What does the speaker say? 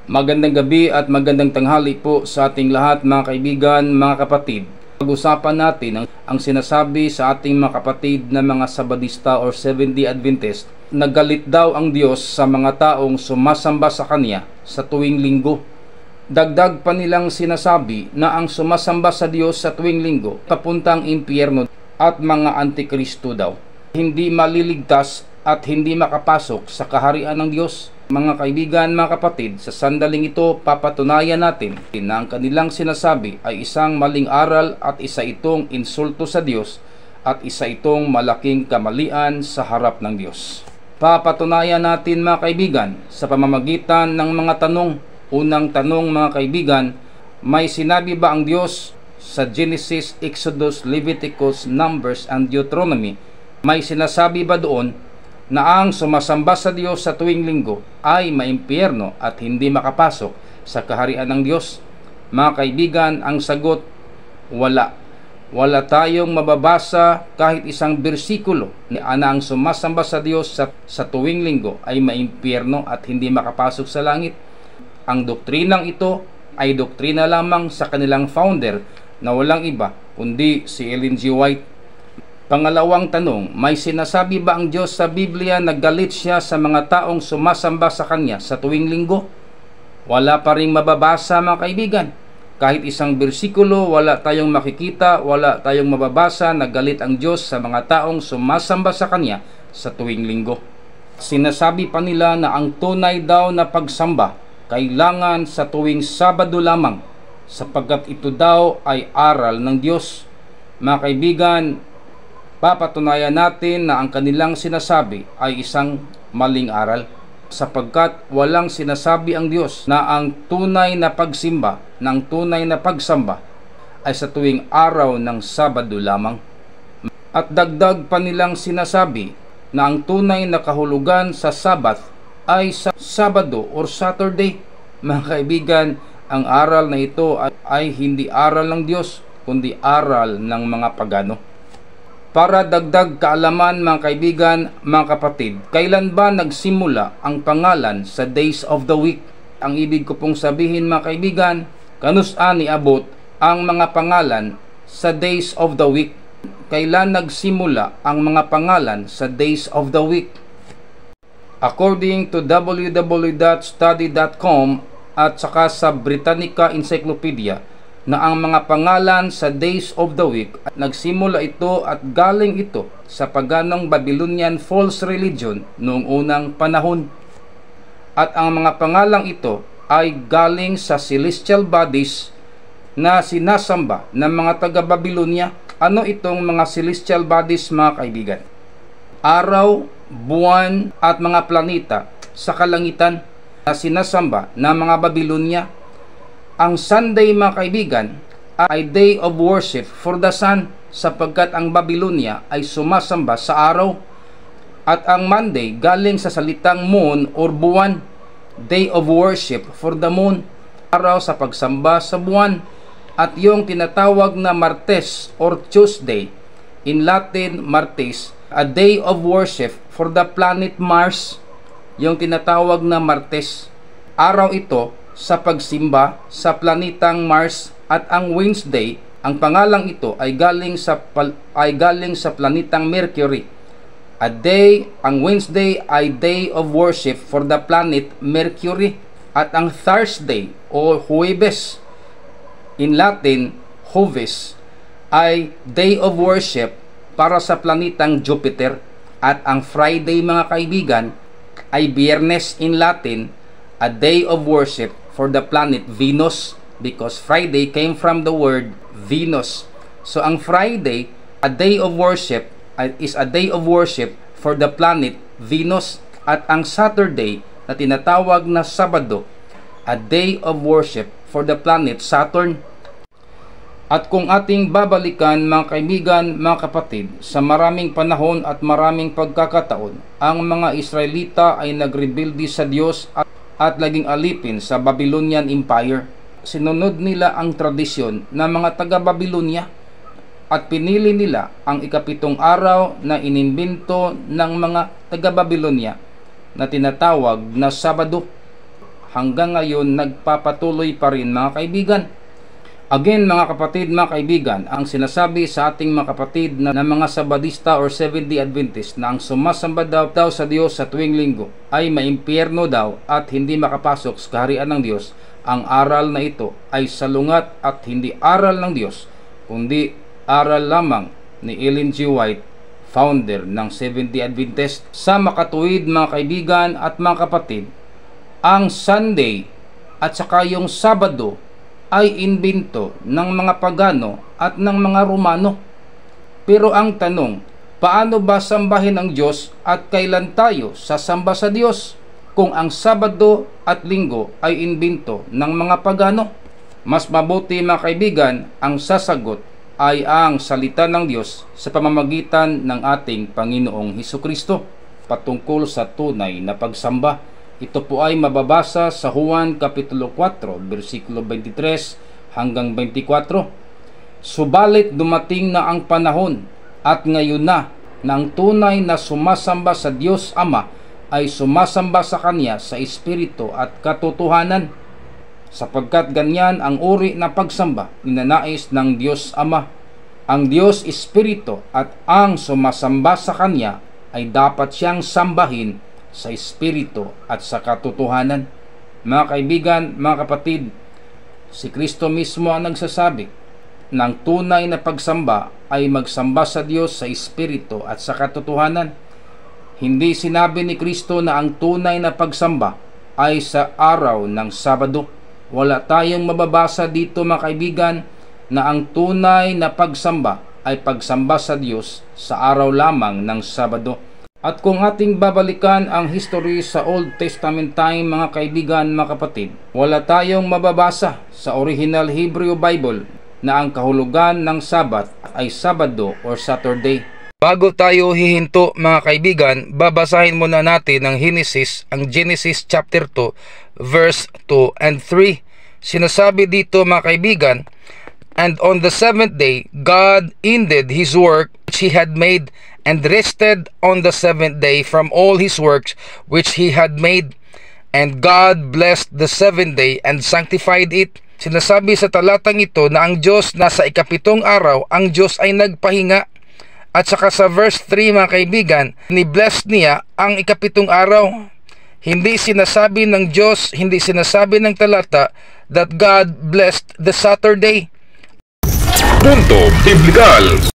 Magandang gabi at magandang tanghali po sa ating lahat mga kaibigan, mga kapatid. Pag-usapan natin ang sinasabi sa ating mga kapatid na mga Sabadista or Seventh-day Adventist na galit daw ang Diyos sa mga taong sumasamba sa Kanya sa tuwing linggo. Dagdag pa nilang sinasabi na ang sumasamba sa Diyos sa tuwing linggo papuntang impyerno at mga antikristo daw. Hindi maliligtas at hindi makapasok sa kaharian ng Diyos. Mga kaibigan, mga kapatid, sa sandaling ito papatunayan natin na ang kanilang sinasabi ay isang maling aral at isa itong insulto sa Diyos at isa itong malaking kamalian sa harap ng Diyos. Papatunayan natin mga kaibigan sa pamamagitan ng mga tanong. Unang tanong mga kaibigan, may sinabi ba ang Diyos sa Genesis, Exodus, Leviticus, Numbers, and Deuteronomy? May sinasabi ba doon na ang sumasamba sa Diyos sa tuwing linggo ay maimpyerno at hindi makapasok sa kaharian ng Diyos? Mga kaibigan, ang sagot, wala. Wala tayong mababasa kahit isang bersikulo na ang sumasamba sa Diyos sa tuwing linggo ay maimpyerno at hindi makapasok sa langit. Ang doktrinang ito ay doktrina lamang sa kanilang founder na walang iba kundi si Ellen G. White. Pangalawang tanong, may sinasabi ba ang Diyos sa Biblia na galit siya sa mga taong sumasamba sa Kanya sa tuwing linggo? Wala pa ring mababasa mga kaibigan. Kahit isang bersikulo, wala tayong makikita, wala tayong mababasa na galit ang Diyos sa mga taong sumasamba sa Kanya sa tuwing linggo. Sinasabi pa nila na ang tunay daw na pagsamba kailangan sa tuwing Sabado lamang sapagkat ito daw ay aral ng Diyos. Mga kaibigan, papatunayan natin na ang kanilang sinasabi ay isang maling aral sapagkat walang sinasabi ang Diyos na ang tunay na pagsimba, ng tunay na pagsamba ay sa tuwing araw ng Sabado lamang. At dagdag pa nilang sinasabi na ang tunay na kahulugan sa Sabat ay sa Sabado or Saturday. Mga kaibigan, ang aral na ito ay hindi aral ng Diyos kundi aral ng mga pagano. Para dagdag kaalaman mga kaibigan, mga kapatid, kailan ba nagsimula ang pangalan sa days of the week? Ang ibig ko pong sabihin mga kaibigan, kanus-an niabot ang mga pangalan sa days of the week? Kailan nagsimula ang mga pangalan sa days of the week? According to www.study.com at saka sa Britannica Encyclopedia, na ang mga pangalan sa days of the week nagsimula ito at galing ito sa paganong Babylonian false religion noong unang panahon. At ang mga pangalang ito ay galing sa celestial bodies na sinasamba ng mga taga-Babylonia. Ano itong mga celestial bodies mga kaibigan? Araw, buwan at mga planeta sa kalangitan na sinasamba ng mga Babylonia. Ang Sunday mga kaibigan ay day of worship for the sun sapagkat ang Babylonia ay sumasamba sa araw. At ang Monday galing sa salitang moon or buwan, day of worship for the moon, araw sa pagsamba sa buwan. At yung tinatawag na Martes or Tuesday, in Latin Martes, a day of worship for the planet Mars, yung tinatawag na Martes. Araw ito sa pagsimba sa planetang Mars. At ang Wednesday, ang pangalang ito ay galing sa planetang Mercury. Ang Wednesday ay day of worship for the planet Mercury. At ang Thursday o Huwebes, in Latin Joves, ay day of worship para sa planetang Jupiter. At ang Friday mga kaibigan ay Biyernes, in Latin, a day of worship for the planet Venus, because Friday came from the word Venus. So ang Friday, a day of worship, is a day of worship for the planet Venus. At ang Saturday na tinatawag na Sabado, a day of worship for the planet Saturn. At kung ating babalikan mga kaibigan, mga kapatid, sa maraming panahon at maraming pagkakataon, ang mga Israelita ay nagrebelde sa Diyos at naging alipin sa Babylonian Empire. Sinunod nila ang tradisyon ng mga taga-Babylonia at pinili nila ang ikapitong araw na inimbento ng mga taga-Babylonia na tinatawag na Sabado. hanggang ngayon nagpapatuloy pa rin, mga kaibigan. Again, mga kapatid, mga kaibigan, ang sinasabi sa ating mga kapatid na mga Sabadista or Seventh-day Adventist na ang sumasamba daw sa Diyos sa tuwing linggo ay maimpyerno daw at hindi makapasok sa kaharian ng Diyos, ang aral na ito ay salungat at hindi aral ng Diyos, kundi aral lamang ni Ellen G. White, founder ng Seventh-day Adventist. Sa makatuwid, mga kaibigan at mga kapatid, ang Sunday at saka yung Sabado ay imbento ng mga pagano at ng mga Romano. Pero ang tanong, paano ba sambahin ang Diyos at kailan tayo sasamba sa Diyos kung ang Sabado at Linggo ay imbento ng mga pagano? Mas mabuti, mga kaibigan, ang sasagot ay ang salita ng Diyos sa pamamagitan ng ating Panginoong Hesukristo patungkol sa tunay na pagsamba. Ito po ay mababasa sa Juan Kapitulo 4, versikulo 23 hanggang 24. Subalit dumating na ang panahon at ngayon na ang tunay na sumasamba sa Diyos Ama ay sumasamba sa Kanya sa Espiritu at katotohanan, sapagkat ganyan ang uri na pagsamba ninanais ng Diyos Ama. Ang Diyos Espiritu at ang sumasamba sa Kanya ay dapat siyang sambahin sa Espiritu at sa katotohanan. Mga kaibigan, mga kapatid, si Kristo mismo ang nagsasabi ng tunay na pagsamba ay magsamba sa Diyos sa Espiritu at sa katotohanan. Hindi sinabi ni Kristo na ang tunay na pagsamba ay sa araw ng Sabado. Wala tayong mababasa dito, mga kaibigan, na ang tunay na pagsamba ay pagsamba sa Diyos sa araw lamang ng Sabado. At kung ating babalikan ang history sa Old Testament time, mga kaibigan, mga kapatid, wala tayong mababasa sa original Hebrew Bible na ang kahulugan ng Sabat ay Sabado or Saturday. Bago tayo hihinto, mga kaibigan, babasahin muna natin ang Genesis chapter 2 verse 2 and 3. Sinasabi dito, mga kaibigan, "And on the seventh day, God ended His work which He had made, and rested on the seventh day from all His works which He had made. And God blessed the seventh day and sanctified it." Sinasabi sa talatang ito na ang Diyos nasa ikapitong araw, ang Diyos ay nagpahinga. At saka sa verse 3, mga kaibigan, ni-bless niya ang ikapitong araw. Hindi sinasabi ng Diyos, hindi sinasabi ng talata that God blessed the Saturday. Punto Biblikal.